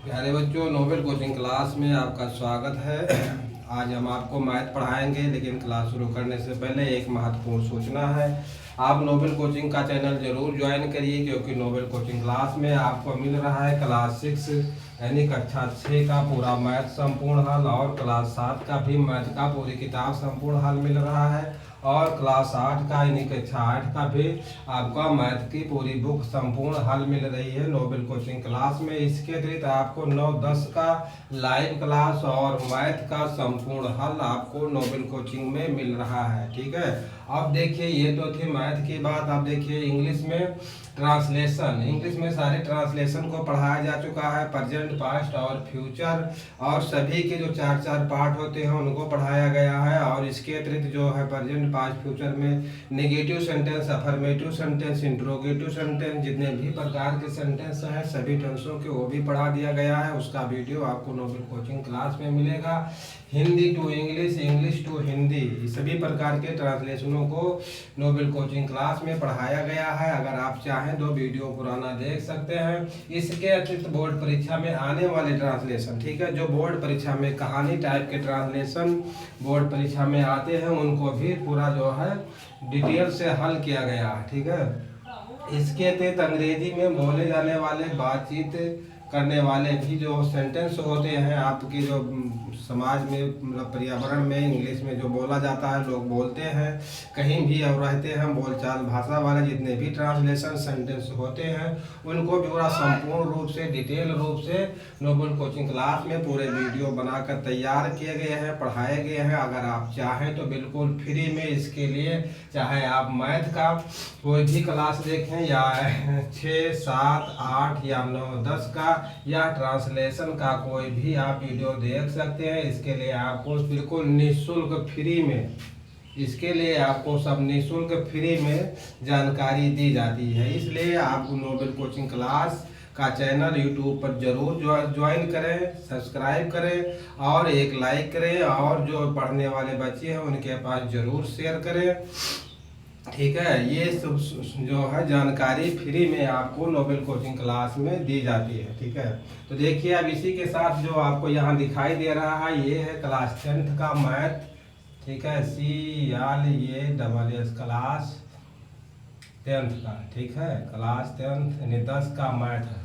प्यारे बच्चों, Nobel coaching class में आपका स्वागत है। आज हम आपको मैथ पढ़ाएंगे, लेकिन क्लास शुरू करने से पहले एक महत्वपूर्ण सूचना है। आप नोबेल कोचिंग का चैनल जरूर ज्वाइन करिए, क्योंकि नोबेल कोचिंग क्लास में आपको मिल रहा है क्लास 6 यानी कक्षा 6 का पूरा मैथ संपूर्ण हल, और क्लास 7 का भी मैथ का पूरी किताब संपूर्ण हल मिल रहा है, और क्लास 8 का यानी कक्षा 8 का भी आपका मैथ की पूरी बुक संपूर्ण हल मिल रही है नोबेल कोचिंग क्लास में। इसके अतिरिक्त आपको 9-10 का लाइव क्लास और मैथ का संपूर्ण हल आपको नोबेल कोचिंग में मिल रहा है। ठीक है, अब देखिए, ये तो थी मैथ की बात। अब देखिए इंग्लिश में ट्रांसलेशन। इंग्लिश में सारे ट्रांसलेशन को पढ़ाया जा चुका है, प्रेजेंट, पास्ट और फ्यूचर, और सभी के जो 4-4 पार्ट होते हैं उनको पढ़ाया गया है। और इसके अतिरिक्त जो है प्रेजेंट, पास्ट, फ्यूचर में negative sentence, affirmative sentence, interrogative sentence, जितने भी प्रकार के सेंटेंस हैं सभी टेंसों के वो भी पढ़ा दिया गया है। उसका वीडियो आपको नोबेल कोचिंग क्लास में मिलेगा। Hindi to English, English to Hindi, सभी प्रकार के ट्रांसलेशनों को नोबेल कोचिंग क्लास में पढ़ाया गया है। अगर आप चाहें तो वीडियो पुराना देख सकते हैं। इसके अतिरिक्त बोर्ड परीक्षा में आने वाले ट्रांसलेशन, ठीक है, जो बोर्ड परीक्षा में कहानी टाइप के ट्रांसलेशन बोर्ड परीक्षा में आते हैं, उनको भी पूरा जो है डिटेल से हल किया गया है। ठीक है, इसके अतिरिक्त अंग्रेजी में बोले जाने वाले, बातचीत करने वाले भी जो सेंटेंस होते हैं आपके जो समाज में, मतलब पर्यावरण में, इंग्लिश में जो बोला जाता है, लोग बोलते हैं कहीं भी और रहते हैं, बोलचाल भाषा वाले जितने भी ट्रांसलेशन सेंटेंस होते हैं उनको भी पूरा संपूर्ण रूप से, डिटेल रूप से नोबेल कोचिंग क्लास में पूरे वीडियो बनाकर तैयार किए गए हैं, पढ़ाए गए हैं। अगर आप चाहें तो बिल्कुल फ्री में इसके लिए, चाहे आप मैथ का कोई भी क्लास देखें, या 6, 7, 8 या 9, 10 का, या ट्रांसलेशन का कोई भी आप वीडियो देख सकते हैं। इसके लिए आपको बिल्कुल निःशुल्क फ्री में, इसके लिए आपको सब निःशुल्क फ्री में जानकारी दी जाती है। इसलिए आप नोबेल कोचिंग क्लास का चैनल यूट्यूब पर जरूर ज्वाइन करें, सब्सक्राइब करें और एक लाइक करें, और जो पढ़ने वाले बच्चे हैं उनके पास जरूर शेयर करें। ठीक है, ये जो है जानकारी फ्री में आपको नोबेल कोचिंग क्लास में दी जाती है। ठीक है, तो देखिए अब इसी के साथ जो आपको यहाँ दिखाई दे रहा है, ये है क्लास 10th का मैथ। ठीक है, CLASS क्लास 10th का, ठीक है, क्लास 10th यानी 10 का मैथ है।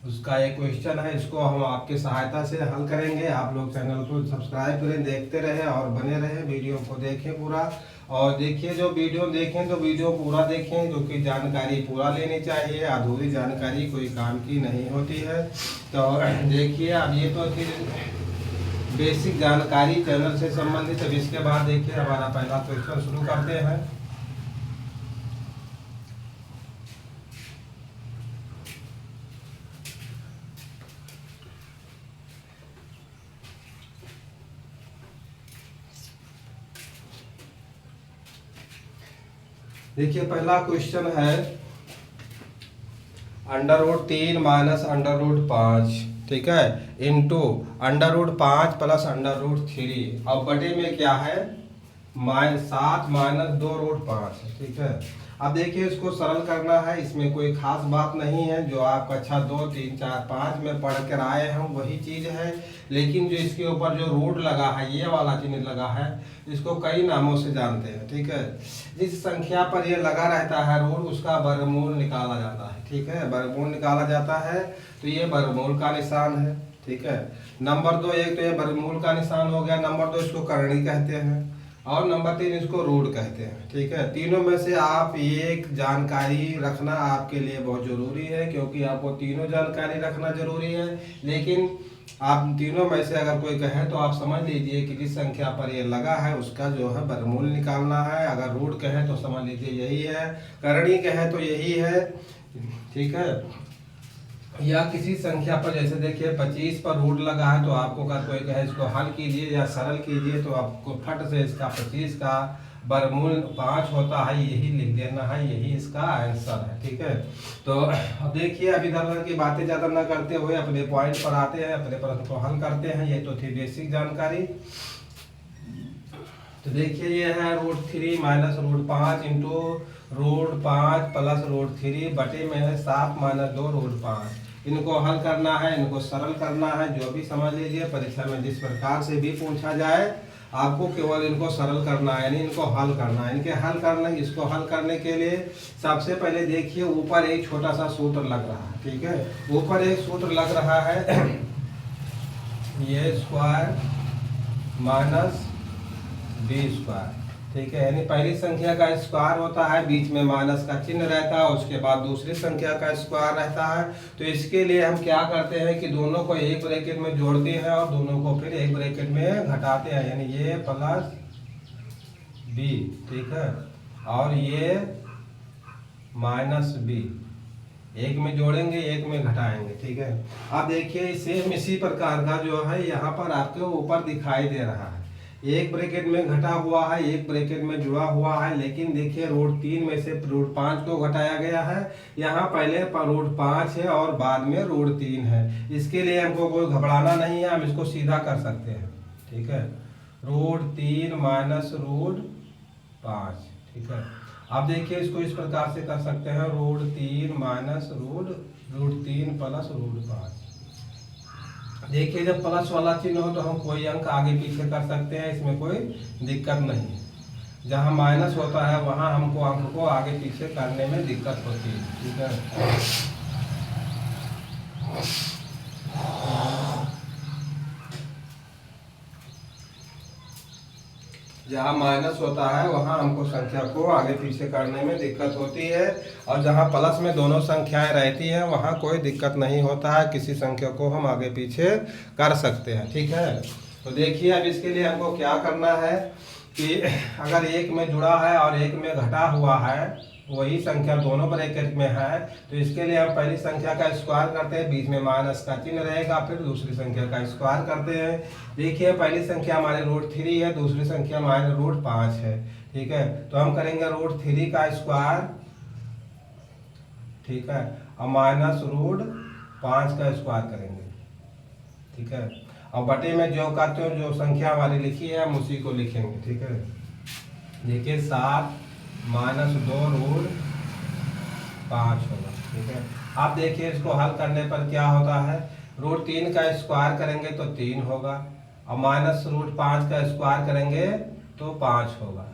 उसका एक क्वेश्चन है, इसको हम आपके सहायता से हल करेंगे। आप लोग चैनल को सब्सक्राइब करें, देखते रहें और बने रहें, वीडियो को देखें पूरा। और देखिए, जो वीडियो देखें तो वीडियो पूरा देखें, क्योंकि जानकारी पूरा लेनी चाहिए, अधूरी जानकारी कोई काम की नहीं होती है। तो देखिए, अब ये तो थी बेसिक जानकारी चैनल से संबंधित। अब इसके बाद देखिए हमारा पहला क्वेश्चन शुरू करते हैं। देखिए पहला क्वेश्चन है √3 माइनस √5, ठीक है, इंटू √5 प्लस √3, और बटे में क्या है 7 माइनस 2√5। ठीक है, अब देखिए इसको सरल करना है, इसमें कोई खास बात नहीं है। जो आप कक्षा 2, 3, 4, 5 में पढ़ कर आए हैं वही चीज़ है, लेकिन जो इसके ऊपर जो रूट लगा है, ये वाला चिन्ह लगा है, इसको कई नामों से जानते हैं। ठीक है, जिस संख्या पर ये लगा रहता है रूट, उसका वर्गमूल निकाला जाता है। ठीक है, वर्गमूल निकाला जाता है, तो ये वर्गमूल का निशान है। ठीक है, नंबर 2, एक तो ये वर्गमूल का निशान हो गया। नंबर 2 इसको करणी कहते हैं, और नंबर 3 इसको रूट कहते हैं। ठीक है, तीनों में से आप एक जानकारी रखना आपके लिए बहुत जरूरी है, क्योंकि आपको तीनों जानकारी रखना जरूरी है। लेकिन आप तीनों में से अगर कोई कहे तो आप समझ लीजिए कि जिस संख्या पर ये लगा है उसका जो है वर्गमूल निकालना है। अगर रूट कहे तो समझ लीजिए यही है, करणी कहे तो यही है। ठीक है, या किसी संख्या पर, जैसे देखिए 25 पर रूट लगा है, तो आपको अगर कोई कहे इसको हल कीजिए या सरल कीजिए, तो आपको फट से इसका 25 का वर्गमूल 5 होता है, यही लिख देना है, यही इसका आंसर है। ठीक है, तो अब देखिए, अब इधर उधर की बातें ज़्यादा ना करते हुए अपने पॉइंट पर आते हैं, अपने प्रश्न को हल करते हैं। ये तो थी बेसिक जानकारी। तो देखिए ये है √3 माइनस √5 इंटू √5 प्लस √3 बटे में है 7 - 2 √5। इनको हल करना है, इनको सरल करना है। जो भी समझ लीजिए, परीक्षा में जिस प्रकार से भी पूछा जाए आपको केवल इनको सरल करना है, यानी इनको हल करना है। इसको हल करने के लिए सबसे पहले देखिए ऊपर एक छोटा सा सूत्र लग रहा है, ठीक है। ऊपर एक सूत्र लग रहा है ए स्क्वायर माइनस बी स्क्वायर, ठीक है। यानी पहली संख्या का स्क्वायर होता है, बीच में माइनस का चिन्ह रहता है, उसके बाद दूसरी संख्या का स्क्वायर रहता है। तो इसके लिए हम क्या करते हैं कि दोनों को एक ब्रैकेट में जोड़ते हैं और दोनों को फिर एक ब्रैकेट में घटाते हैं, यानी ये प्लस बी, ठीक है, और ये माइनस बी। एक में जोड़ेंगे, एक में घटाएंगे, ठीक है। अब देखिए सेम इसी प्रकार का जो है यहाँ पर आपके ऊपर दिखाई दे रहा है। एक ब्रैकेट में घटा हुआ है, एक ब्रैकेट में जुड़ा हुआ है, लेकिन देखिए √3 में से √5 को घटाया गया है। यहाँ पहले √5 है और बाद में √3 है। इसके लिए हमको कोई घबराना नहीं है, हम इसको सीधा कर सकते हैं, ठीक है। √3 माइनस √5, ठीक है। अब देखिए इसको इस प्रकार से कर सकते हैं, √3 माइनस √3 प्लस √5। देखिए जब प्लस वाला चिन्ह हो तो हम कोई अंक आगे पीछे कर सकते हैं, इसमें कोई दिक्कत नहीं है। जहाँ माइनस होता है वहाँ हमको अंक को आगे पीछे करने में दिक्कत होती है, ठीक है। जहाँ माइनस होता है वहाँ हमको संख्या को आगे पीछे करने में दिक्कत होती है, और जहाँ प्लस में दोनों संख्याएं रहती हैं वहाँ कोई दिक्कत नहीं होता है, किसी संख्या को हम आगे पीछे कर सकते हैं, ठीक है। तो देखिए अब इसके लिए हमको क्या करना है कि अगर एक में जुड़ा है और एक में घटा हुआ है, वही संख्या दोनों ब्रैकेट में है, तो इसके लिए हम पहली संख्या का स्क्वायर करते हैं, बीच में माइनस का चिन्ह रहेगा, फिर दूसरी संख्या का स्क्वायर करते हैं। देखिए पहली संख्या हमारे √3 है, दूसरी संख्या हमारे √5 है, ठीक है। तो हम करेंगे √3 का स्क्वायर, ठीक है, और माइनस √5 का स्क्वायर करेंगे, ठीक है। और बटे में जो करते हो जो संख्या हमारी लिखी है हम उसी को लिखेंगे, ठीक है। देखिए 7 - 2 √5 होगा, ठीक है। आप देखिए इसको हल करने पर क्या होता है, √3 का स्क्वायर करेंगे तो 3 होगा, और माइनस √5 का स्क्वायर करेंगे तो 5 होगा,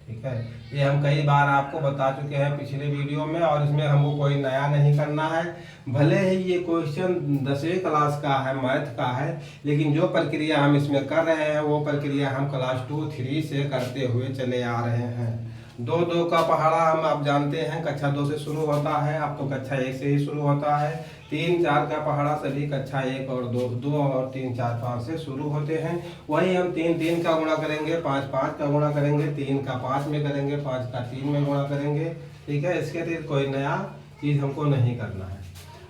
ठीक है। ये हम कई बार आपको बता चुके हैं पिछले वीडियो में, और इसमें हमको कोई नया नहीं करना है। भले ही ये क्वेश्चन 10वीं क्लास का है, मैथ का है, लेकिन जो प्रक्रिया हम इसमें कर रहे हैं वो प्रक्रिया हम क्लास 2, 3 से करते हुए चले आ रहे हैं। 2 का पहाड़ा हम आप जानते हैं कक्षा 2 से शुरू होता है, अब तो कक्षा 1 से ही शुरू होता है। 3, 4 का पहाड़ा सभी कक्षा 1 और 2 और 3, 4, 5 से शुरू होते हैं। वही हम 3 का गुणा करेंगे, 5 का गुणा करेंगे, 3 का 5 में करेंगे, 5 का 3 में गुणा करेंगे, ठीक है। इसके लिए कोई नया चीज़ हमको नहीं करना है।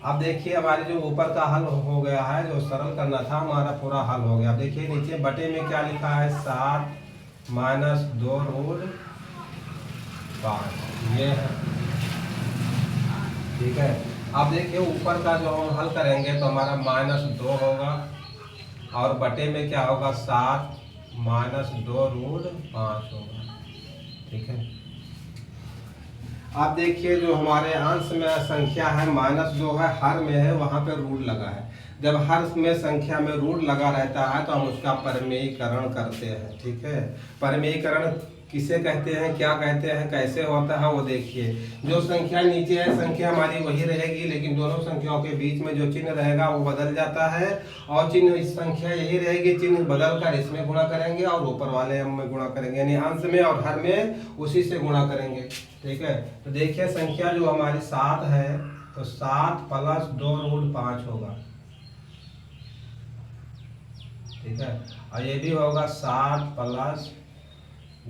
अब देखिए हमारे जो ऊपर का हल हो गया है, जो सरल करना था हमारा पूरा हल हो गया। अब देखिए नीचे बटे में क्या लिखा है, 7 - 2 √5, ये है, ठीक है। अब देखिए ऊपर का जो हम हल करेंगे तो हमारा -2 होगा, और बटे में क्या होगा, 7 - 2 √5 होगा, ठीक है। अब देखिए जो हमारे अंश में संख्या है -2 है, हर में है वहाँ पे रूट लगा है। जब हर में संख्या में रूट लगा रहता है तो हम उसका परमेयीकरण करते हैं, ठीक है। परमेयीकरण किसे कहते हैं, क्या कहते हैं, कैसे होता है वो देखिए। जो संख्या नीचे है संख्या हमारी वही रहेगी, लेकिन दोनों संख्याओं के बीच में जो चिन्ह रहेगा वो बदल जाता है, और चिन्ह इस संख्या यही रहेगी, चिन्ह बदल कर इसमें गुणा करेंगे और ऊपर वाले में गुणा करेंगे, यानी अंश में और हर में उसी से गुणा करेंगे, ठीक है। तो देखिए संख्या जो हमारी 7 है तो 7 + 2 √5 होगा, ठीक है। और ये भी होगा 7 +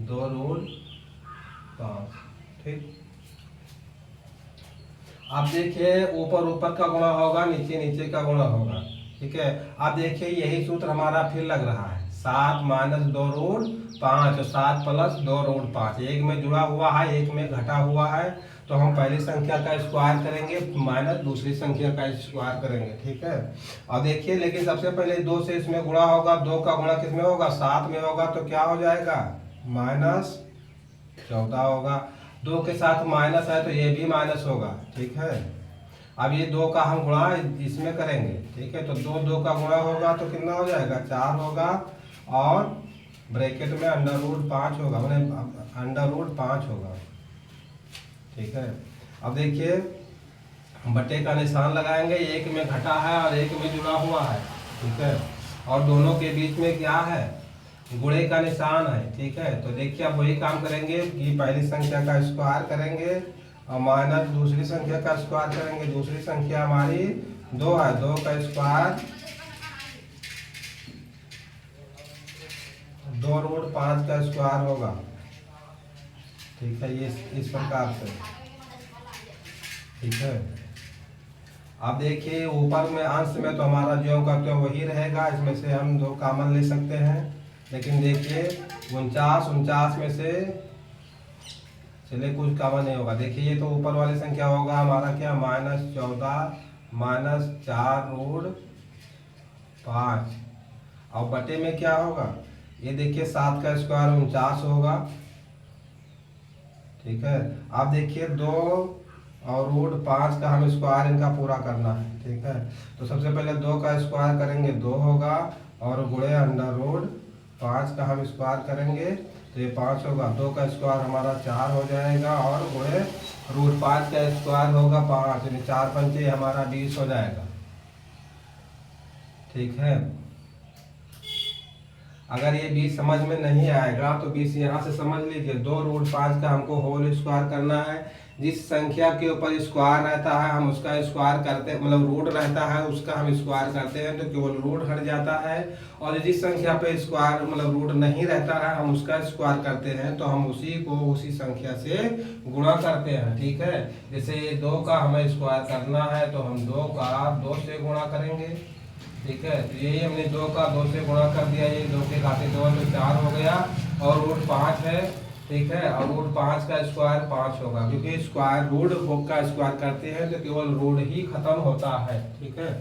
2 √5, ठीक। अब देखिए ऊपर का गुणा होगा, नीचे का गुणा होगा, ठीक है। अब देखिए यही सूत्र हमारा फिर लग रहा है, 7 - 2 √5 और 7 + 2 √5, एक में जुड़ा हुआ है, एक में घटा हुआ है, तो हम पहली संख्या का स्क्वायर करेंगे माइनस दूसरी संख्या का स्क्वायर करेंगे, ठीक है। और देखिए लेकिन सबसे पहले 2 से इसमें गुणा होगा, 2 का गुणा किस में होगा, 7 में होगा, तो क्या हो जाएगा, -14 होगा। 2 के साथ माइनस है तो ये भी माइनस होगा, ठीक है। अब ये 2 का हम गुणा इसमें करेंगे, ठीक है। तो 2 का गुणा होगा तो कितना हो जाएगा, 4 होगा, और ब्रैकेट में √5 होगा, मैंने √5 होगा, ठीक है। अब देखिए बटे का निशान लगाएंगे, एक में घटा है और एक में जुड़ा हुआ है, ठीक है। और दोनों के बीच में क्या है, गुणे का निशान है, ठीक है। तो देखिए अब वही काम करेंगे कि पहली संख्या का स्क्वायर करेंगे और माइनस दूसरी संख्या का स्क्वायर करेंगे। दूसरी संख्या हमारी 2 है, 2 का स्क्वायर 2√5 का स्क्वायर होगा, ठीक है। ये इस प्रकार से, ठीक है। अब देखिए ऊपर में अंश में तो हमारा जो का त्यों वही रहेगा, इसमें से हम 2 कॉमन ले सकते हैं। लेकिन देखिए 49 में से चलिए कुछ कॉमन नहीं होगा। देखिए ये तो ऊपर वाली संख्या होगा हमारा क्या, -14 -4√5, और बटे में क्या होगा, ये देखिए 7 का स्क्वायर 49 होगा, ठीक है। अब देखिए 2 और √5 का हम स्क्वायर इनका पूरा करना है, ठीक है। तो सबसे पहले 2 का स्क्वायर करेंगे 2 होगा, और गुणे √5 का हम स्क्वायर करेंगे तो ये 5 होगा। 2 का स्क्वायर हमारा 4 हो जाएगा, और गुणे √5 का स्क्वायर होगा 5, यानी 4 पंचे हमारा 20 हो जाएगा, ठीक है। अगर ये 20 समझ में नहीं आएगा तो 20 यहाँ से समझ लीजिए। 2√5 का हमको होल स्क्वायर करना है। जिस संख्या के ऊपर स्क्वायर रहता है हम उसका स्क्वायर करते हैं, मतलब रूट रहता है उसका हम स्क्वायर करते हैं तो केवल रूट हट जाता है। और जिस संख्या पे स्क्वायर मतलब रूट नहीं रहता है हम उसका स्क्वायर करते हैं, तो हम उसी को उसी संख्या से गुणा करते हैं, ठीक है। जैसे 2 का हमें स्क्वायर करना है तो हम 2 का 2 से गुणा करेंगे, ठीक है। तो यही हमने 2 का 2 से गुणा कर दिया, ये 2 के खाते 2 तो 4 हो गया, और √5 है, ठीक है। और √5 का स्क्वायर 5 होगा, क्योंकि स्क्वायर रूट का स्क्वायर करते हैं तो केवल रूट ही खत्म होता है, ठीक है।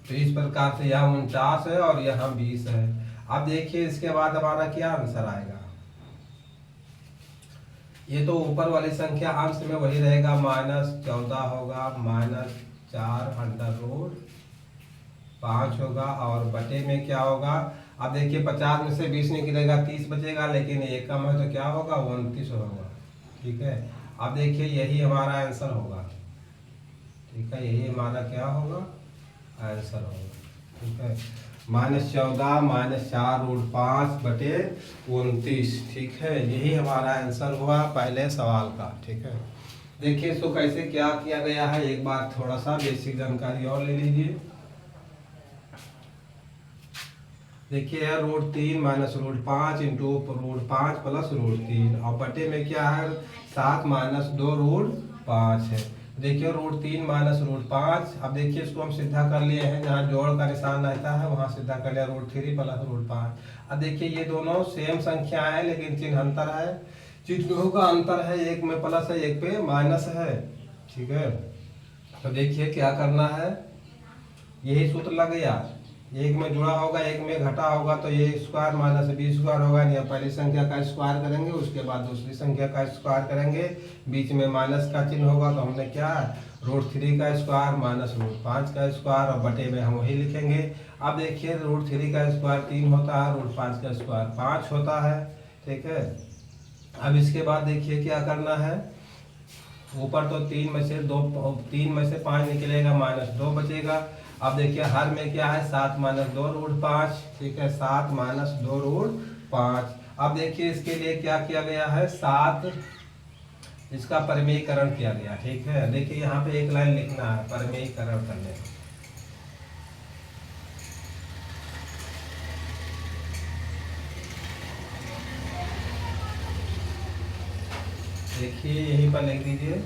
तो इस प्रकार से यहाँ 49 है और यहाँ 20 है। अब देखिए इसके बाद हमारा क्या आंसर आएगा। ये तो ऊपर वाली संख्या अंश में वही रहेगा, -14 होगा, -4√5 होगा, और बटे में क्या होगा। अब देखिए 50 में से 20 निकलेगा, 30 बचेगा, लेकिन ये कम है तो क्या होगा, 29 होगा, ठीक है। अब देखिए यही हमारा आंसर होगा, ठीक है। यही हमारा क्या होगा, आंसर होगा, ठीक है। -14 -4√5 बटे 29, ठीक है। यही हमारा आंसर हुआ पहले सवाल का, ठीक है। देखिए इसको कैसे क्या किया गया है, एक बार थोड़ा सा बेसिक जानकारी और ले लीजिए। देखिए √3 -√5 इंटू √5 प्लस √3, और बटे में क्या है 7 -2√5 है। देखिए √3 -√5, अब देखिए इसको हम सीधा कर लिए हैं, जहाँ जोड़ का निशान रहता है वहाँ सीधा कर लिया, √3 प्लस √5। अब देखिए ये दोनों सेम संख्या है लेकिन चिन्ह अंतर है, चिन्हों का अंतर है, एक में प्लस है एक पे माइनस है, ठीक है। तो देखिए क्या करना है, यही सूत्र लग गया, एक में जुड़ा होगा एक में घटा होगा, तो ये स्क्वायर माइनस बी स्क्वायर होगा, या पहली संख्या का स्क्वायर करेंगे उसके बाद दूसरी संख्या का स्क्वायर करेंगे, बीच में माइनस का चिन्ह होगा, तो हमने क्या √3 का स्क्वायर -√5 का स्क्वायर, और बटे में हम वही लिखेंगे। अब देखिए √3 का स्क्वायर 3 होता है, √5 का स्क्वायर 5 होता है, ठीक है। अब इसके बाद देखिए क्या करना है, ऊपर तो 3 में से 5 निकलेगा, -2 बचेगा। अब देखिए हर में क्या है 7 -2√5, ठीक है, 7 -2√5। अब देखिए इसके लिए क्या किया गया है, 7 इसका परिमेयीकरण किया गया, ठीक है। देखिए यहाँ पे एक लाइन लिखना है परिमेयीकरण करने। देखिए यहीं पर लिख दीजिए,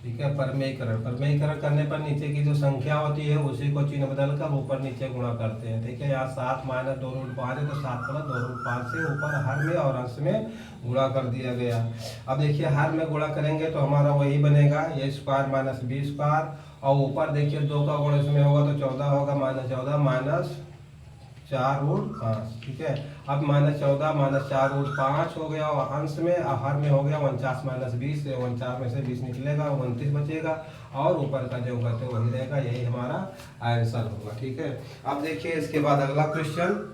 ठीक है। परमेयीकरण करने पर नीचे की जो संख्या होती है उसी को चिन्ह बदल कर ऊपर नीचे गुणा करते हैं। ठीक है, यहाँ 7 माइनस 2√5 है तो 7 प्लस 2√5 से ऊपर हर में और अंश में गुणा कर दिया गया। अब देखिए हर में गुणा करेंगे तो हमारा वही बनेगा a square minus b square, और ऊपर देखिए 2 का गुण इसमें होगा तो 14 होगा, -14 माइनस 4√5। ठीक है, अब -14 माइनस 4√5 हो गया और अंश में हर में हो गया 49 माइनस 20, 49 में से 20 निकलेगा 29 बचेगा और ऊपर का जो करते वही रहेगा, यही हमारा आंसर होगा। ठीक है, अब देखिए इसके बाद अगला क्वेश्चन।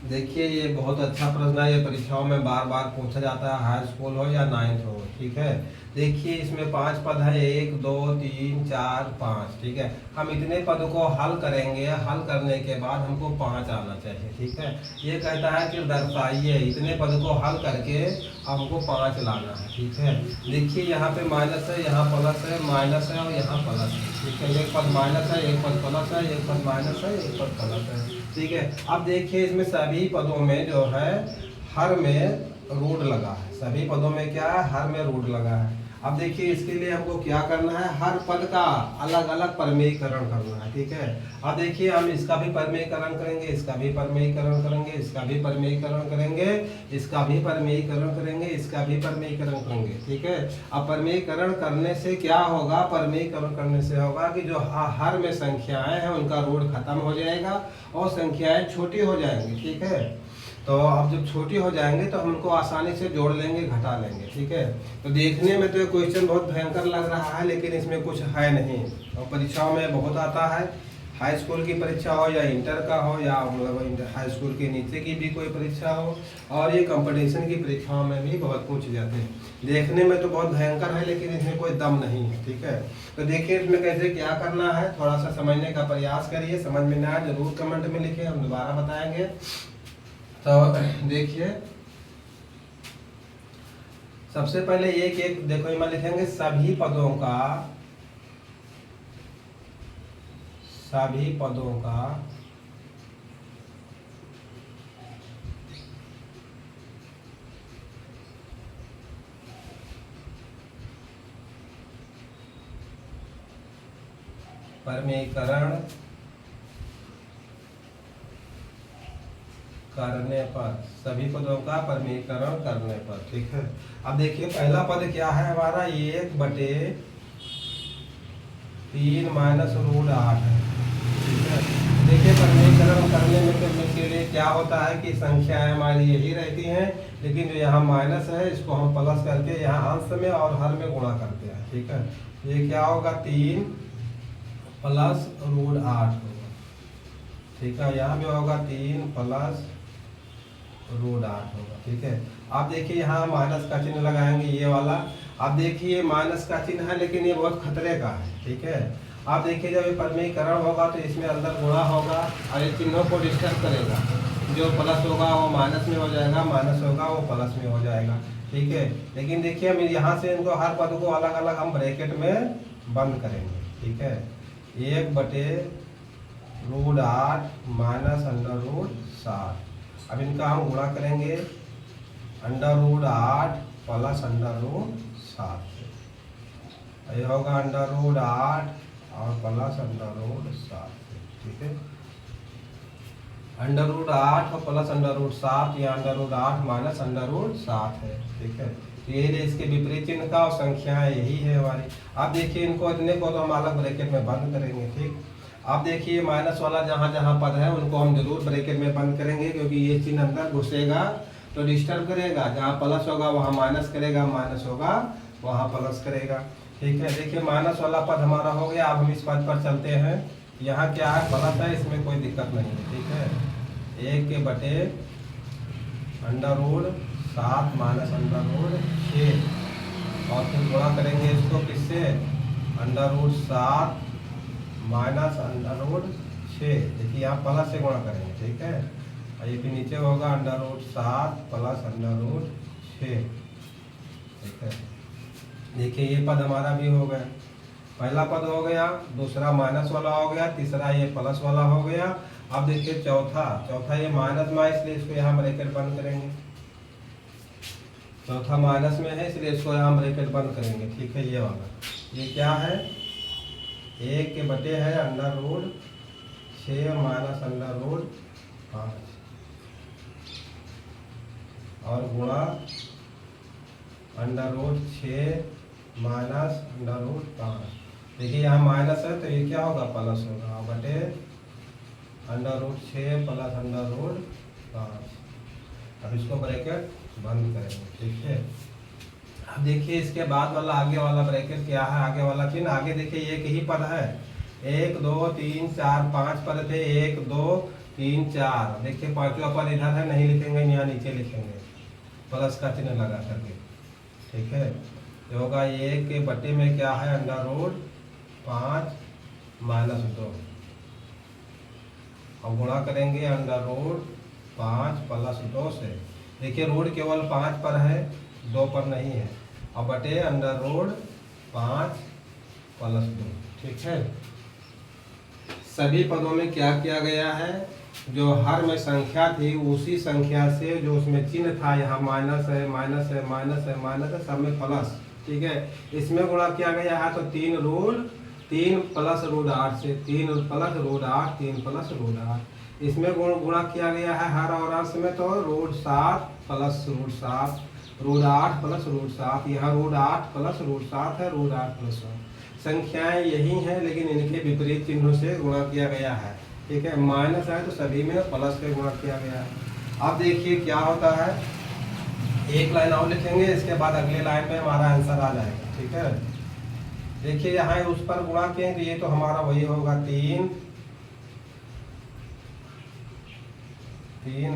देखिए ये बहुत अच्छा प्रश्न है, ये परीक्षाओं में बार बार पूछा जाता है, हाई स्कूल हो या 9th हो। ठीक है, देखिए इसमें 5 पद है, 1 2 3 4 5। ठीक है, हम इतने पद को हल करेंगे, हल करने के बाद हमको 5 आना चाहिए। ठीक है, ये कहता है कि दर्शाइए, इतने पद को हल करके हमको 5 लाना है। ठीक है, देखिए यहाँ पे माइनस है, यहाँ प्लस है, माइनस है और यहाँ प्लस है। ठीक है, एक पद माइनस है, एक पद प्लस है, एक पद माइनस है, एक पद प्लस है। ठीक है, अब देखिए इसमें सभी पदों में जो है हर में रूट लगा है, सभी पदों में क्या है, हर में रूट लगा है। अब देखिए इसके लिए हमको क्या करना है, हर पद का अलग अलग परमेयीकरण करना है। ठीक है, अब देखिए हम इसका भी परमेयीकरण करेंगे, इसका भी परमेयीकरण करेंगे, इसका भी परमेयीकरण करेंगे, इसका भी परमेयीकरण करेंगे, इसका भी परमेयीकरण करेंगे। ठीक है, अब परमेयीकरण करने से क्या होगा, परमेयीकरण करने से होगा कि जो हर में संख्याएं हैं उनका रूट खत्म हो जाएगा और संख्याएं छोटी हो जाएंगी। ठीक है, तो अब जब छोटी हो जाएंगे तो हम उनको आसानी से जोड़ लेंगे, घटा लेंगे। ठीक है, तो देखने में तो ये क्वेश्चन बहुत भयंकर लग रहा है, लेकिन इसमें कुछ है नहीं और परीक्षाओं में बहुत आता है। हाई स्कूल की परीक्षा हो या इंटर का हो या मतलब हाई स्कूल के नीचे की भी कोई परीक्षा हो, और ये कंपटीशन की परीक्षाओं में भी बहुत पूछ जाते हैं। देखने में तो बहुत भयंकर है लेकिन इसमें कोई दम नहीं है। ठीक है, तो देखिए इसमें कैसे क्या करना है, थोड़ा सा समझने का प्रयास करिए, समझ में ना आए जरूर कमेंट में लिखिए, हम दोबारा बताएंगे। तो देखिए सबसे पहले एक एक देखो इसमें लिखेंगे सभी पदों का परमेयीकरण करने पर, सभी पदों का परमेयीकरण करने पर। ठीक है, अब देखिए पहला पद क्या है हमारा, 1/3 माइनस √8 है। ठीक है, देखिए परमेयीकरण करने में के लिए क्या होता है कि संख्याएं हमारी यही रहती हैं, लेकिन जो यहाँ माइनस है इसको हम प्लस करके यहाँ अंश में और हर में गुणा करते हैं। ठीक है, ये क्या होगा, 3 प्लस √8 होगा। ठीक है, यहाँ भी होगा 3 प्लस √8 होगा। ठीक है, आप देखिए यहाँ माइनस का चिन्ह लगाएंगे ये वाला। आप देखिए माइनस का चिन्ह है लेकिन ये बहुत खतरे का है। ठीक है, आप देखिए जब ये परमेयीकरण होगा तो इसमें अंदर गुणा होगा और ये चिन्हों को डिस्टर्ब करेगा, जो प्लस होगा वो माइनस में हो जाएगा, माइनस होगा वो प्लस में हो जाएगा। ठीक है, लेकिन देखिए हम यहाँ से इनको हर पद को अलग अलग हम ब्रैकेट में बंद करेंगे। ठीक है, 1/√8 माइनस √7। अब इनका हम गुणा करेंगे √8 प्लस √7 से, ये होगा √8 और प्लस √7 से। ठीक है, √8 और प्लस √7, या √8 माइनस √7 है। ठीक है, तो ये इसके विपरीत चिन्ह का और संख्याएं यही है हमारी। आप देखिए इनको इतने को तो हम अलग ब्रैकेट में बंद करेंगे। ठीक, आप देखिए माइनस वाला जहाँ जहाँ पद है उनको हम जरूर ब्रैकेट में बंद करेंगे, क्योंकि ये चिन्ह अंदर घुसेगा तो डिस्टर्ब करेगा, जहाँ प्लस होगा वहाँ माइनस करेगा, माइनस होगा वहाँ प्लस करेगा। ठीक है, देखिए माइनस वाला पद हमारा हो गया। अब हम इस पद पर चलते हैं, यहाँ क्या है, प्लस है, इसमें कोई दिक्कत नहीं है। ठीक है, 1/7 माइनस √6 और फिर गुणा करेंगे इसको किससे, √7 माइनस √6। देखिए यहाँ प्लस से गुणा करेंगे। ठीक है, और ये फिर नीचे होगा √7 प्लस √6। ठीक है, देखिए ये पद हमारा भी हो गया, पहला पद हो गया, दूसरा माइनस वाला हो गया, तीसरा ये प्लस वाला हो गया। अब देखिए चौथा ये माइनस में, इसलिए इसको यहाँ ब्रैकेट बंद करेंगे। चौथा माइनस में है, इसलिए इसको यहाँ ब्रैकेट बंद करेंगे। ठीक है, ये वाला ये क्या है, 1 के बटे है under root 6 minus under root 5 और गुणा under root 6 minus under root 5। देखिए यहाँ माइनस है तो ये क्या होगा, प्लस होगा, बटे under root 6 plus under root 5। अब इसको ब्रैकेट बंद करेंगे। ठीक है, अब देखिए इसके बाद वाला आगे वाला ब्रैकेट क्या है, आगे वाला चिन्ह, आगे देखिए एक ही पद है, 1 2 3 4 5 पद थे, 1 2 3 4। देखिए पांचवा पद इधर है, नहीं लिखेंगे, यहाँ नीचे लिखेंगे प्लस का चिन्ह लगा करके। ठीक है, तो होगा 1 के बटे में क्या है, अंडर रूट 5 माइनस 2 और गुणा करेंगे अंडर रूट 5 प्लस 2 से। देखिए रूट केवल 5 पर है, 2 पर नहीं है, और बटे अंडर रूट 5 प्लस 2। ठीक है, सभी पदों में क्या किया गया है, जो हर में संख्या थी उसी संख्या से जो उसमें चिन्ह था, यहाँ माइनस है माइनस है माइनस है माइनस है, सब में प्लस। ठीक है, इसमें गुणा किया गया है तो 3 प्लस रूट 8 से, 3 प्लस रूट 8 3 प्लस रूट 8। इसमें गुणा किया गया है हर और अंश में, तो root 7 plus root 7, root 8 plus root 7। यहाँ रूट 8 प्लस रूट 7 है, रूट 8 प्लस 7। संख्याएं यही हैं लेकिन इनके विपरीत चिन्हों से गुणा किया गया है। ठीक है, माइनस है तो सभी में प्लस से गुणा किया गया है। अब देखिए क्या होता है, एक लाइन और लिखेंगे, इसके बाद अगले लाइन में हमारा आंसर आ जाएगा। ठीक है, देखिए यहाँ उस पर गुणा किए तो ये तो हमारा वही होगा 3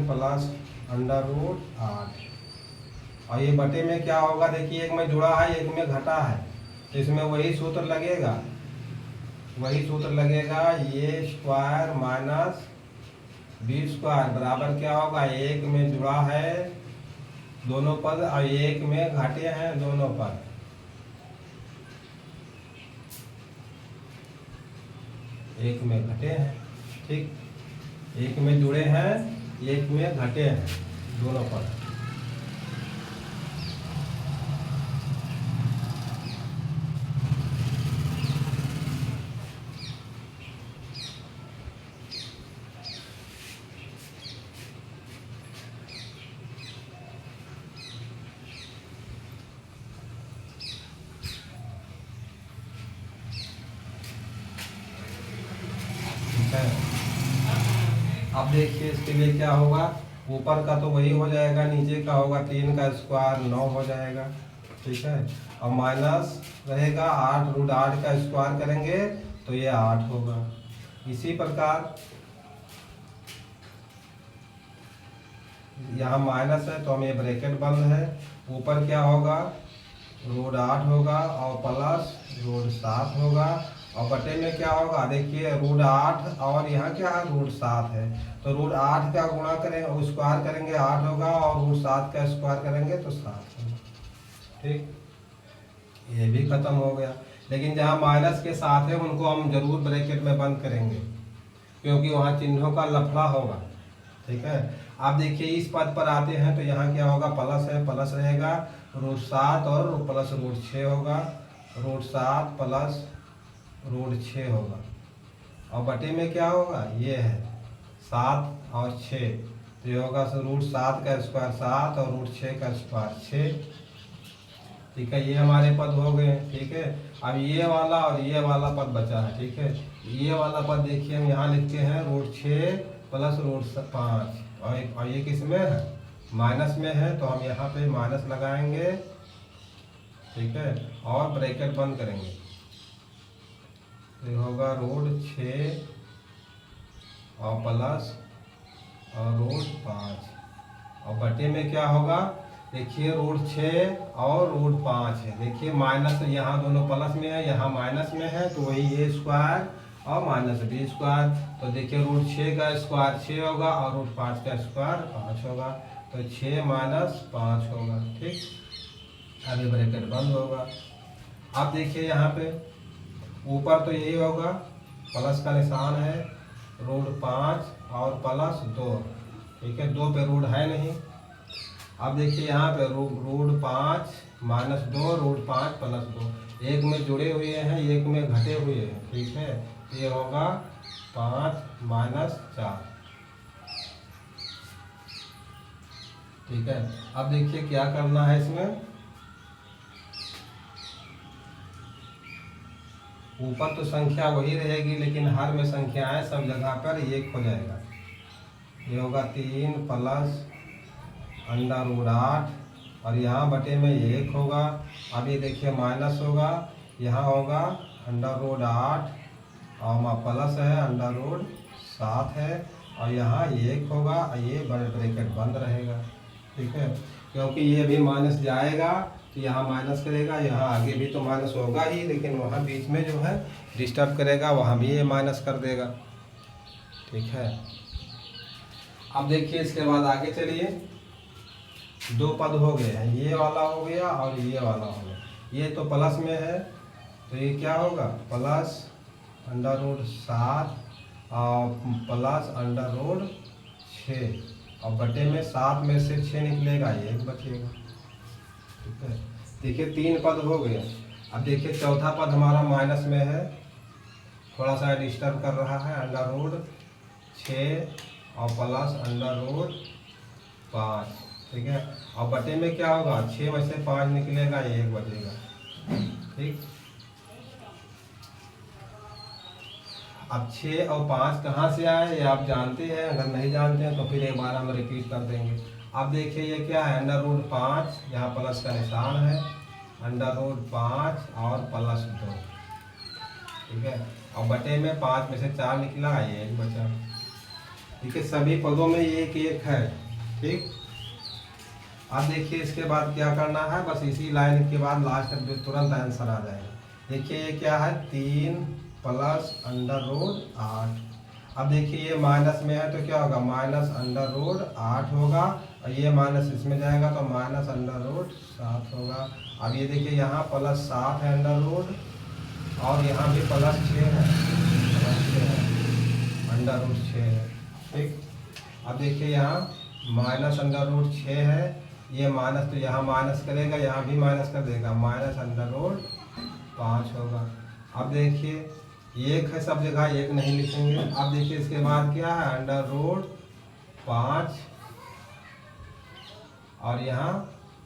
प्लस अंडर रूट 8 और ये बटे में क्या होगा, देखिए एक में जुड़ा है एक में घटा है, तो इसमें वही सूत्र लगेगा, ये स्क्वायर माइनस बी स्क्वायर बराबर क्या होगा, एक में जुड़ा है दोनों पद और एक में घटे हैं दोनों पद। एक में घटे हैं, ठीक, एक में जुड़े हैं एक में घटे हैं दोनों पद। अब देखिए इसके लिए क्या होगा, ऊपर का तो वही हो जाएगा, नीचे का होगा 3 का स्क्वायर 9 हो जाएगा। ठीक है, और माइनस रहेगा 8 रूट 8 का स्क्वायर करेंगे तो ये 8 होगा। इसी प्रकार यहाँ माइनस है तो हम ये ब्रैकेट बंद है, ऊपर क्या होगा रूट 8 होगा और प्लस रूट 7 होगा और बटे में क्या होगा, देखिए रूट 8 और यहाँ क्या है रूट 7 है, तो रूट 8 का गुणा करेंगे स्क्वायर करेंगे 8 होगा और रूट 7 का स्क्वायर करेंगे तो 7 होगा। ठीक, ये भी खत्म हो गया। लेकिन जहाँ माइनस के साथ है उनको हम जरूर ब्रैकेट में बंद करेंगे क्योंकि वहाँ चिन्हों का लफड़ा होगा। ठीक है, आप देखिए इस पद पर आते हैं तो यहाँ क्या होगा, प्लस है, प्लस रहेगा रूट 7 और प्लस रूट 6 होगा, रूट 7 प्लस रूट 6 होगा और बटे में क्या होगा, ये है 7 और 6, तो ये होगा रूट 7 का स्क्वायर 7 और रूट 6 का स्क्वायर 6। ठीक है, ये हमारे पद हो गए। ठीक है, अब ये वाला और ये वाला पद बचा है। ठीक है, ये वाला पद देखिए हम यहाँ लिखते हैं रूट 6 प्लस रूट 5 और ये किस में है, माइनस में है, तो हम यहाँ पे माइनस लगाएंगे। ठीक है, और ब्रैकेट बंद करेंगे तो होगा रूट 6 और प्लस और रूट 5 और बटे में क्या होगा, देखिए रूट 6 और रूट 5 है, देखिए माइनस यहाँ दोनों प्लस में है यहाँ माइनस में है, तो वही ए स्क्वायर और माइनस बी स्क्वायर, तो देखिए रूट 6 का स्क्वायर 6 होगा और रूट 5 का स्क्वायर 5 होगा, तो 6 माइनस 5 होगा। ठीक, अभी ब्रैकेट बंद होगा। अब देखिए यहाँ पे ऊपर तो यही होगा, प्लस का निशान है, रूट 5 और प्लस 2। ठीक है, 2 पे रूट है नहीं, अब देखिए यहाँ पे रूट 5 माइनस 2 रूट 5 प्लस 2, एक में जुड़े हुए हैं एक में घटे हुए हैं, ठीक है। ये होगा 5 माइनस 4, ठीक है। अब देखिए क्या करना है इसमें, ऊपर तो संख्या वही रहेगी लेकिन हर में संख्याएं सब जगह पर एक हो जाएगा। ये होगा 3 प्लस अंडर रूट 8 और यहाँ बटे में 1 होगा। अब ये देखिए माइनस होगा, यहाँ होगा अंडर रूट 8 और प्लस है अंडर रूट 7 है और यहाँ 1 होगा और ये ब्रैकेट बंद रहेगा, ठीक है। क्योंकि ये भी माइनस जाएगा तो यहाँ माइनस करेगा, यहाँ आगे भी तो माइनस होगा ही लेकिन वहाँ बीच में जो है डिस्टर्ब करेगा, वहाँ भी ये माइनस कर देगा, ठीक है। अब देखिए इसके बाद आगे चलिए, दो पद हो गए हैं, ये वाला हो गया और ये वाला हो गया। ये तो प्लस में है तो ये क्या होगा प्लस अंडर रूट 7 और प्लस अंडर रूट 6 और बटे में 7 में से 6 निकलेगा, ये 1 बचेगा, ठीक है। देखिए 3 पद हो गए। अब देखिए चौथा पद हमारा माइनस में है, थोड़ा सा डिस्टर्ब कर रहा है, अंडर रूट 6 और प्लस अंडर रूट 5, ठीक है। और बटे में क्या होगा 6 में से 5 निकलेगा, ये 1 बचेगा, ठीक। अब 6 और 5 कहाँ से आए ये आप जानते हैं, अगर नहीं जानते हैं तो फिर एक बार हम रिपीट कर देंगे। अब देखिए ये क्या है अंडर रूट 5, यहाँ प्लस का निशान है, अंडर रूट 5 और प्लस 2, ठीक है। और बटे में 5 में से 4 निकला, ये 1 बचा, ठीक है। सभी पदों में 1 1 है, ठीक। अब देखिए इसके बाद क्या करना है, बस इसी लाइन के बाद लास्ट में तुरंत आंसर आ जाएगा। देखिए ये क्या है 3 प्लस अंडर रूट 8। अब देखिए ये माइनस में है तो क्या होगा माइनस अंडर रूट 8 होगा और ये माइनस इसमें जाएगा तो माइनस अंडर रूट 7 होगा। अब ये देखिए यहाँ प्लस 7 है अंडर रूट और यहाँ भी प्लस 6 है, अंडर रूट 6 है, ठीक। अब देखिए यहाँ माइनस अंडर रूट 6 है, ये माइनस तो यहाँ माइनस करेगा, यहाँ भी माइनस कर देगा, माइनस अंडर रूट 5 होगा। अब देखिए 1 है सब जगह, 1 नहीं लिखेंगे। अब देखिए इसके बाद क्या है अंडर रूट 5 और यहाँ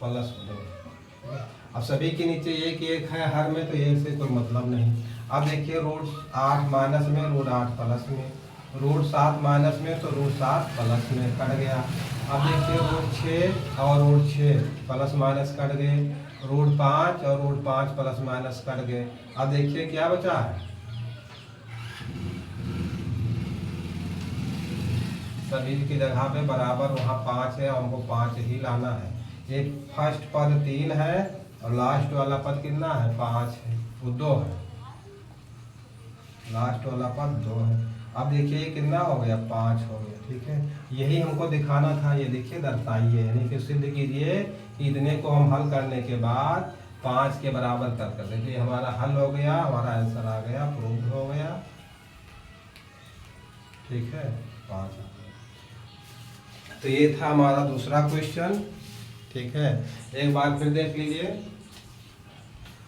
प्लस 2। अब सभी के नीचे 1 1 है हर में तो 1 से कोई मतलब नहीं। अब देखिए रूट 8 माइनस में रूट 8 प्लस में, रूट 7 माइनस में तो रूट 7 प्लस में कट गया। अब देखिए रूट 6 और रूट 6 प्लस माइनस कट गए, रूट 5 और रूट 5 प्लस माइनस कट गए। अब देखिए क्या बचा है सभी की जगह पे बराबर वहाँ 5 है, हमको 5 ही लाना है। ये फर्स्ट पद 3 है और लास्ट वाला पद कितना है 5 है, वो 2 है, लास्ट वाला पद 2 है। अब देखिए कितना हो गया 5 हो गया, ठीक है। यही हमको दिखाना था, ये देखिए दर्शाइए यानी कि सिद्ध कीजिए कि इतने को हम हल करने के बाद 5 के बराबर कर देखिए हमारा हल हो गया, हमारा आंसर आ गया, प्रूव हो गया, ठीक है 5। तो ये था हमारा दूसरा क्वेश्चन, ठीक है। एक बार फिर देख लीजिए।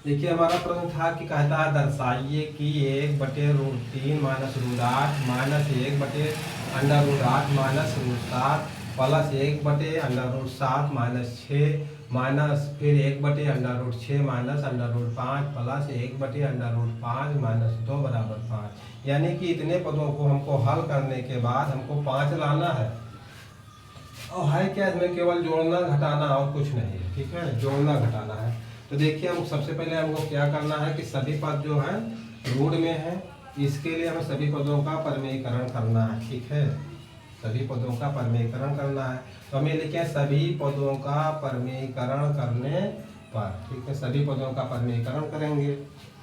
देखिए हमारा प्रश्न था कि कहता है दर्शाइए कि 1/√3 minus root 8 minus 1/√8 minus root 7 plus 1/√7 minus 6 minus फिर 1/√6 माइनस √5 प्लस 1/√5 माइनस 2 बराबर 5। यानी कि इतने पदों को हमको हल करने के बाद हमको 5 लाना है और है क्या इसमें केवल जोड़ना घटाना और कुछ नहीं है, ठीक है, जोड़ना घटाना है। तो देखिए हम सबसे पहले हमको क्या करना है कि सभी पद जो है रूट में है, इसके लिए हमें सभी पदों का परमीकरण करना है, ठीक है, सभी पदों का परमीकरण करना है। तो हमें लिखे सभी पदों का परमीकरण करने पर, ठीक है, सभी पदों का परमीकरण करेंगे,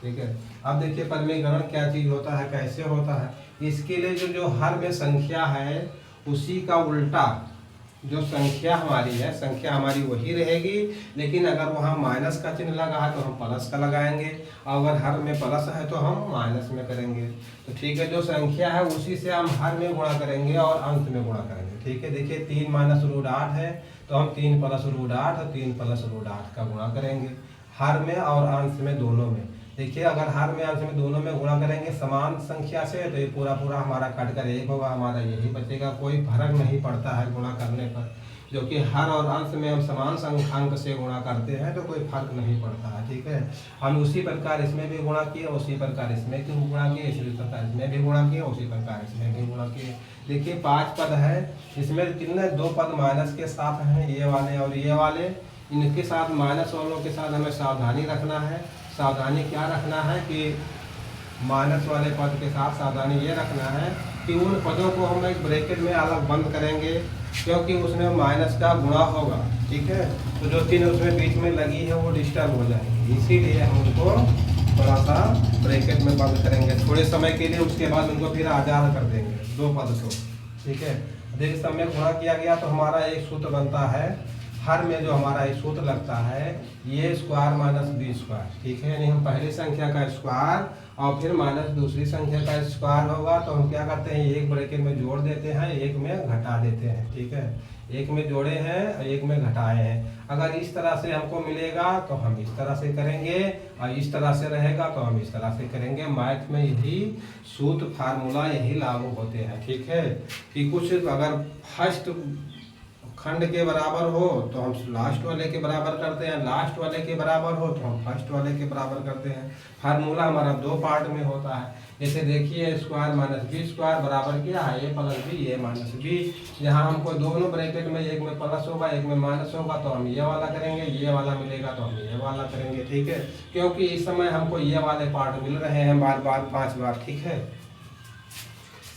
ठीक है। अब देखिए परमीकरण क्या चीज़ होता है, कैसे होता है, इसके लिए जो हर में संख्या है उसी का उल्टा जो संख्या हमारी है, संख्या हमारी वही रहेगी, लेकिन अगर वहाँ माइनस का चिन्ह लगा है तो हम प्लस का लगाएंगे, और अगर हर में प्लस है तो हम माइनस में करेंगे। तो ठीक है, जो संख्या है उसी से हम हर में गुणा करेंगे और अंत में गुणा करेंगे, ठीक है। देखिए 3 माइनस रूट 8 है तो हम 3 प्लस रूट 8 और 3 प्लस रूट 8 का गुणा करेंगे हर में और अंश में दोनों में। देखिए अगर हर में अंश में दोनों में गुणा करेंगे समान संख्या से तो ये पूरा पूरा हमारा कट कर 1 होगा, हमारा यही बचेगा, कोई फर्क नहीं पड़ता है गुणा करने पर। जो कि हर और अंश में हम समान संख्यांक से गुणा करते हैं तो कोई फर्क नहीं पड़ता है, ठीक है। हम उसी प्रकार इसमें भी गुणा किए, उसी प्रकार इसमें भी गुणा किए, इसी प्रकार इसमें भी गुणा किए, उसी प्रकार इसमें भी गुणा किए। देखिए 5 पद है, इसमें कितने 2 पद माइनस के साथ हैं, ये वाले और ये वाले। इनके साथ माइनस वालों के साथ हमें सावधानी रखना है। सावधानी क्या रखना है कि माइनस वाले पद के साथ सावधानी ये रखना है कि उन पदों को हम एक ब्रैकेट में अलग बंद करेंगे, क्योंकि उसमें माइनस का गुणा होगा, ठीक है। तो जो चीज़ उसमें बीच में लगी है वो डिस्टर्ब हो जाएगी, इसीलिए हम उनको थोड़ा सा ब्रैकेट में बंद करेंगे थोड़े समय के लिए, उसके बाद उनको फिर आज़ाद कर देंगे 2 पद को, ठीक है। देखिए समय गुणा किया गया तो हमारा एक सूत्र बनता है, हर में जो हमारा एक सूत्र लगता है ये स्क्वायर माइनस बी स्क्वायर, ठीक है। यानी हम पहली संख्या का स्क्वायर और फिर माइनस दूसरी संख्या का स्क्वायर होगा तो हम क्या करते हैं, एक ब्रैकेट में जोड़ देते हैं, एक में घटा देते हैं, ठीक है। एक में जोड़े हैं और एक में घटाए हैं। अगर इस तरह से हमको मिलेगा तो हम इस तरह से करेंगे और इस तरह से रहेगा तो हम इस तरह से करेंगे। मैथ में यही सूत्र फार्मूला यही लागू होते हैं, ठीक है। कि कुछ अगर फर्स्ट खंड के बराबर हो तो हम लास्ट वाले के बराबर करते हैं, लास्ट वाले के बराबर हो तो हम फर्स्ट वाले के बराबर करते हैं। फार्मूला हमारा 2 पार्ट में होता है। जैसे देखिए स्क्वायर माइनस बी स्क्वायर बराबर क्या है, ए प्लस बी, ए माइनस बी। यहाँ हमको दोनों ब्रैकेट में एक में प्लस होगा एक में माइनस होगा तो हम ये वाला करेंगे, ये वाला मिलेगा तो हम ये वाला करेंगे, ठीक है। क्योंकि इस समय हमको ये वाले पार्ट मिल रहे हैं बार बार 5 बार, ठीक है।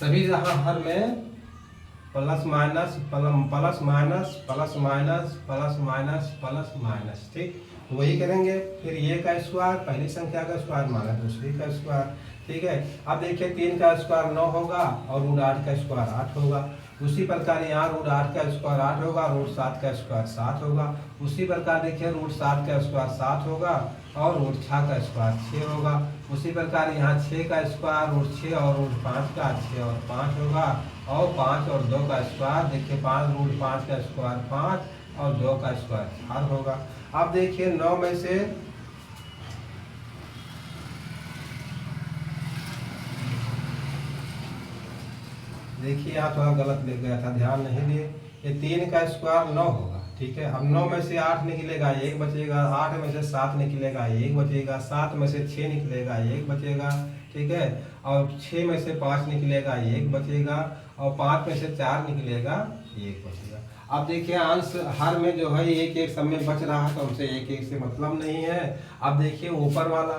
तभी यहाँ हर में plus minus plus minus plus minus plus minus plus minus, ठीक वही करेंगे। फिर ये का स्क्वायर, पहली संख्या का स्क्वायर माइनस दूसरी का स्क्वायर, ठीक है। अब देखिए 3 का स्क्वायर 9 होगा और रूट 8 का स्क्वायर 8 होगा। उसी प्रकार यहाँ रूट 8 का स्क्वायर 8 होगा, रूट 7 का स्क्वायर 7 होगा। उसी प्रकार देखिए रूट 7 का स्क्वायर 7 होगा और रूट 6 का स्क्वायर 6 होगा। उसी प्रकार यहाँ 6 का स्क्वायर रूट 6 और रूट 5 का 6 और 5 होगा, और 5 और 2 का स्क्वायर देखिए 5 रूट 5 का स्क्वायर 5 और 2 का स्क्वायर 4 होगा। अब देखिए 9 में से देखिए यहाँ थोड़ा गलत लिख गया था, ध्यान नहीं दिए। ये 3 का स्क्वायर 9 होगा, ठीक है। अब 9 में से 8 निकलेगा 1 बचेगा, 8 में से 7 निकलेगा 1 बचेगा, 7 में से 6 निकलेगा 1 बचेगा, ठीक है। और 6 में से 5 निकलेगा 1 बचेगा, और 5 में से 4 निकलेगा 1 बचेगा। अब देखिए अंश हर में जो है एक एक सब में बच रहा है तो हमसे एक एक से मतलब नहीं है। अब देखिए ऊपर वाला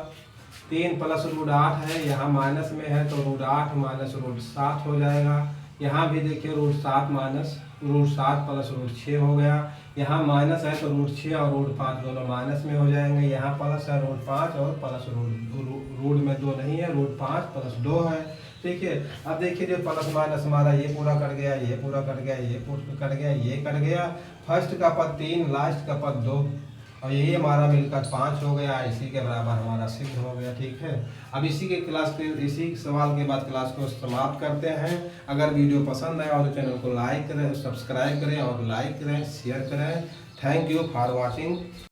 3 प्लस रूट 8 है, यहाँ माइनस में है तो रूट 8 माइनस रूट 7 हो जाएगा। यहाँ भी देखिए root 7 minus root 7 plus root 6 हो गया। यहाँ माइनस है तो रूट 6 और रूट 5 दोनों माइनस में हो जाएंगे। यहाँ प्लस है रूट 5 और प्लस रूट में 2 नहीं है, रूट 5 प्लस 2 है, ठीक है। अब देखिए जो प्लस माइनस हमारा ये पूरा कट गया, ये पूरा कट गया, ये पूरा कट गया, ये कट गया। फर्स्ट का पद 3, लास्ट का पद 2 और यही हमारा मिलकर 5 हो गया। इसी के बराबर हमारा सिद्ध हो गया, ठीक है। अब इसी सवाल के बाद क्लास को समाप्त करते हैं। अगर वीडियो पसंद आए और चैनल को लाइक करें, सब्सक्राइब करें और लाइक करें, शेयर करें। Thank you for watching.